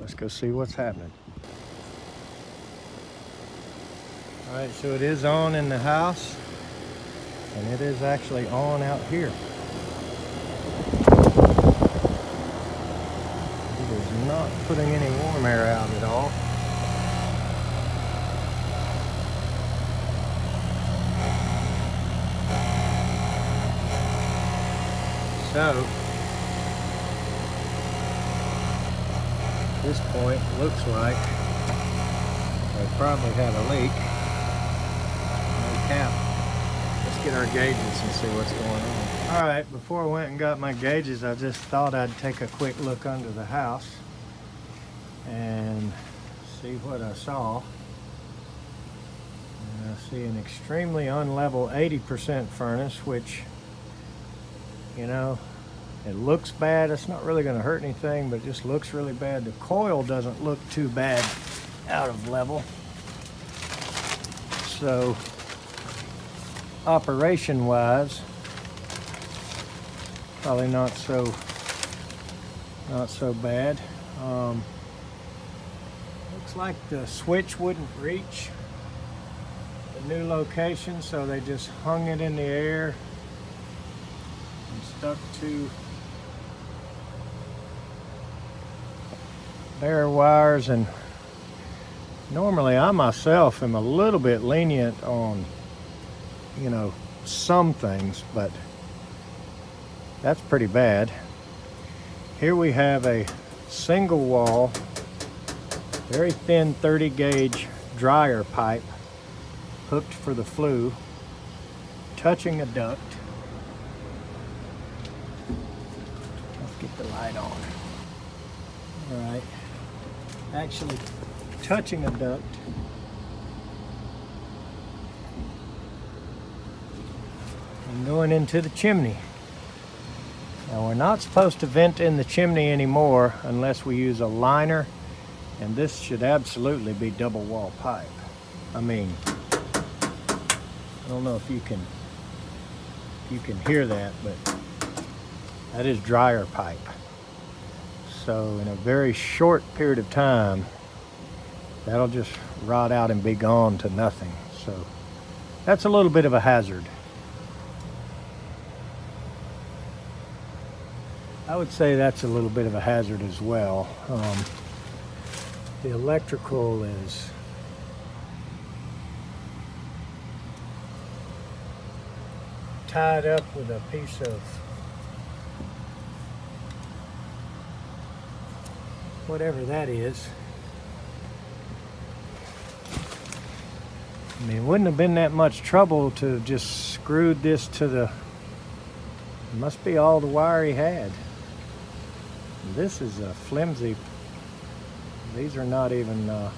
Let's go see what's happening. All right, so it is on in the house, and it is actually on out here. It is not putting any warm air out at all. So, at this point, looks like they probably have a leak. No cap. Let's get our gauges and see what's going on. All right, before I went and got my gauges, I just thought I'd take a quick look under the house and see what I saw. And I see an extremely unlevel 80% furnace, which, you know, it looks bad. It's not really going to hurt anything, but it just looks really bad. The coil doesn't look too bad out of level. So, operation-wise, probably not so bad. Looks like the switch wouldn't reach the new location, so they just hung it in the air and stuck to bare wires. And normally I myself am a little bit lenient on, you know, some things, but that's pretty bad. Here we have a single wall, very thin 30 gauge dryer pipe hooked for the flue, touching a duct. Let's get the light on. All right, actually touching a duct. And going into the chimney. Now, we're not supposed to vent in the chimney anymore unless we use a liner, and this should absolutely be double wall pipe. I mean, I don't know if you can hear that, but that is dryer pipe. So in a very short period of time, that'll just rot out and be gone to nothing. So that's a little bit of a hazard. I would say that's a little bit of a hazard as well. The electrical is tied up with a piece of whatever that is. I mean, it wouldn't have been that much trouble to just screw this to the, it must be all the wire he had. This is a flimsy, these are not even, I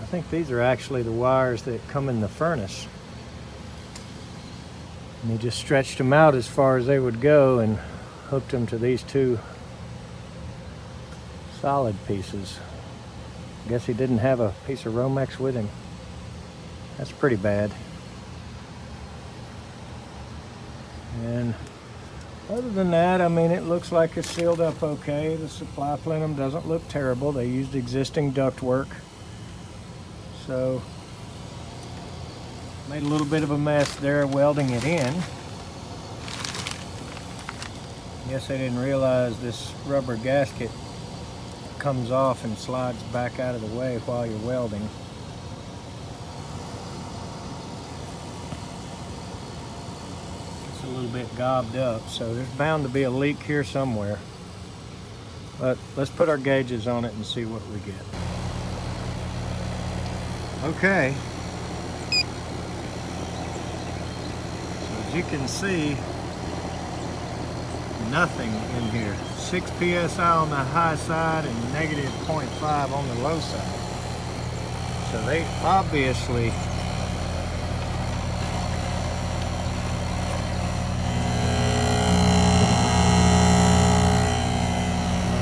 think these are actually the wires that come in the furnace. And he just stretched them out as far as they would go and hooked them to these two solid pieces. I guess he didn't have a piece of Romex with him. That's pretty bad. And other than that, I mean, it looks like it's sealed up okay. The supply plenum doesn't look terrible. They used existing ductwork. So, made a little bit of a mess there welding it in. Guess they didn't realize this rubber gasket comes off and slides back out of the way while you're welding. It's a little bit gobbed up, so there's bound to be a leak here somewhere. But let's put our gauges on it and see what we get. Okay. So as you can see, nothing in here. 6 psi on the high side and negative 0.5 on the low side. So they obviously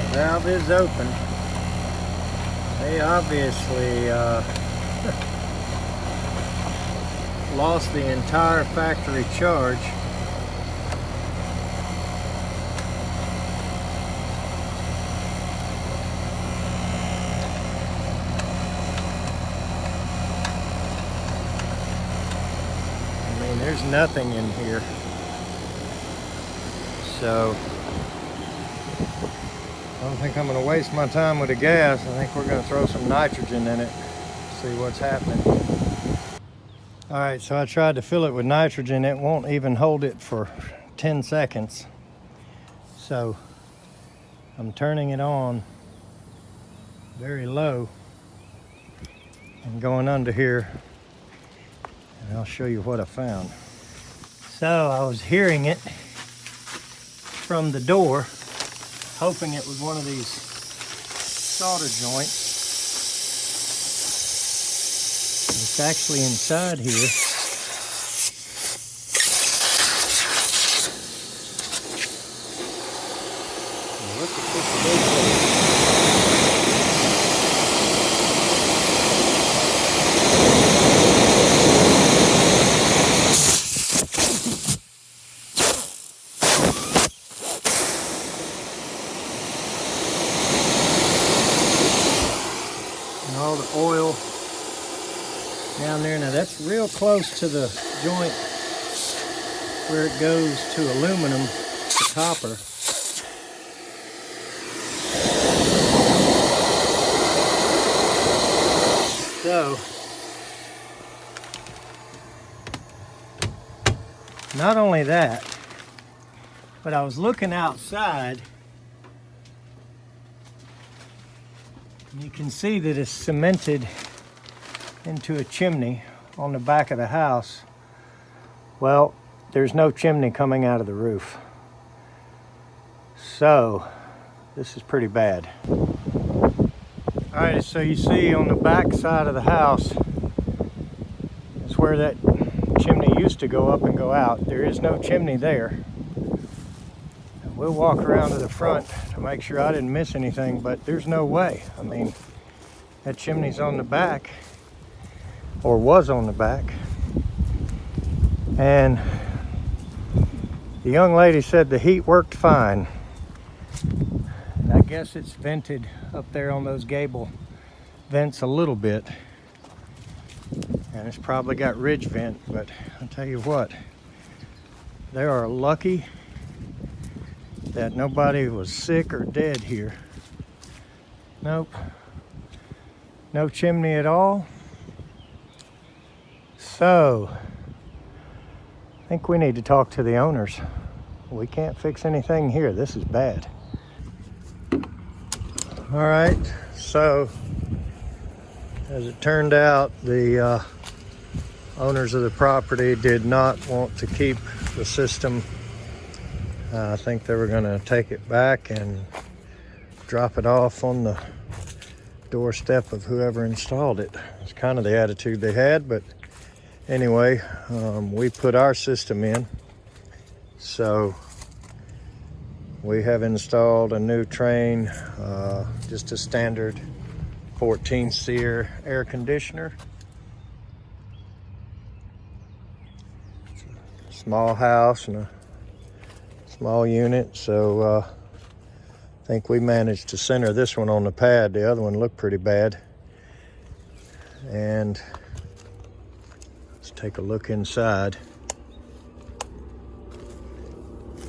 the valve is open. They obviously lost the entire factory charge. There's nothing in here. So I don't think I'm going to waste my time with the gas. I think we're going to throw some nitrogen in it, see what's happening. All right, so I tried to fill it with nitrogen. It won't even hold it for 10 seconds. So I'm turning it on very low and going under here, and I'll show you what I found. So I was hearing it from the door, hoping it was one of these solder joints. It's actually inside here. Look at this big thing. And all the oil down there. Now that's real close to the joint where it goes to aluminum, to copper. So not only that, but I was looking outside, and you can see that it's cemented into a chimney on the back of the house. Well, there's no chimney coming out of the roof. So this is pretty bad. All right, so you see on the back side of the house is where that chimney used to go up and go out. There is no chimney there. We'll walk around to the front to make sure I didn't miss anything, but there's no way. I mean, that chimney's on the back, or was on the back. And the young lady said the heat worked fine. And I guess it's vented up there on those gable vents a little bit. And it's probably got ridge vent, but I'll tell you what, they are lucky that nobody was sick or dead here. Nope. No chimney at all. So, I think we need to talk to the owners. We can't fix anything here. This is bad. All right, so as it turned out, the owners of the property did not want to keep the system. I think they were going to take it back and drop it off on the doorstep of whoever installed it. It's kind of the attitude they had, but anyway, we put our system in. So we have installed a new Train, just a standard 14 SEER air conditioner. It's a small house and a small unit, so I think we managed to center this one on the pad. The other one looked pretty bad. And let's take a look inside.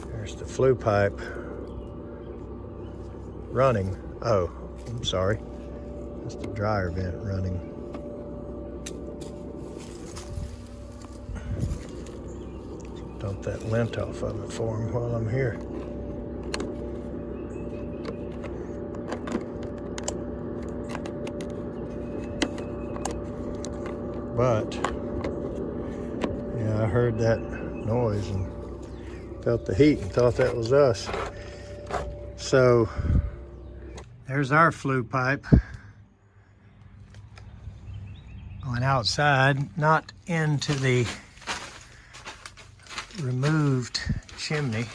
There's the flue pipe running. Oh, I'm sorry. That's the dryer vent running. Dump that lint off of it for him while I'm here. But yeah, I heard that noise and felt the heat and thought that was us. So there's our flue pipe going outside, not into the removed chimney.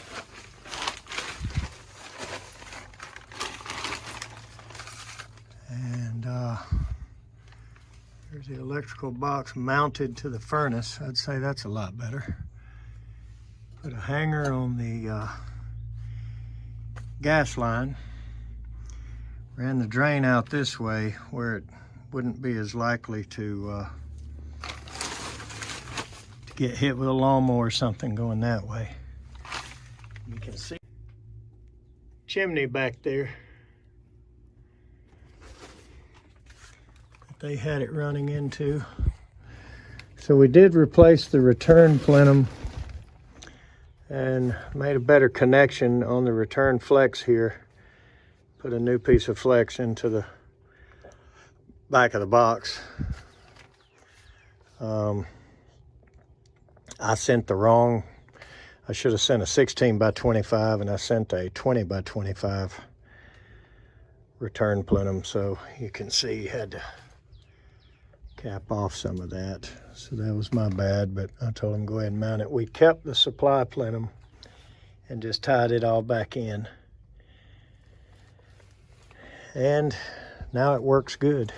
And there's the electrical box mounted to the furnace. I'd say that's a lot better. Put a hanger on the gas line. Ran the drain out this way where it wouldn't be as likely to get hit with a lawnmower or something going that way. You can see chimney back there. They had it running into. So we did replace the return plenum and made a better connection on the return flex here. Put a new piece of flex into the back of the box. I sent the wrong, I should have sent a 16 by 25 and I sent a 20 by 25 return plenum. So you can see you had to cap off some of that. So that was my bad, but I told him go ahead and mount it. We kept the supply plenum and just tied it all back in. And now it works good.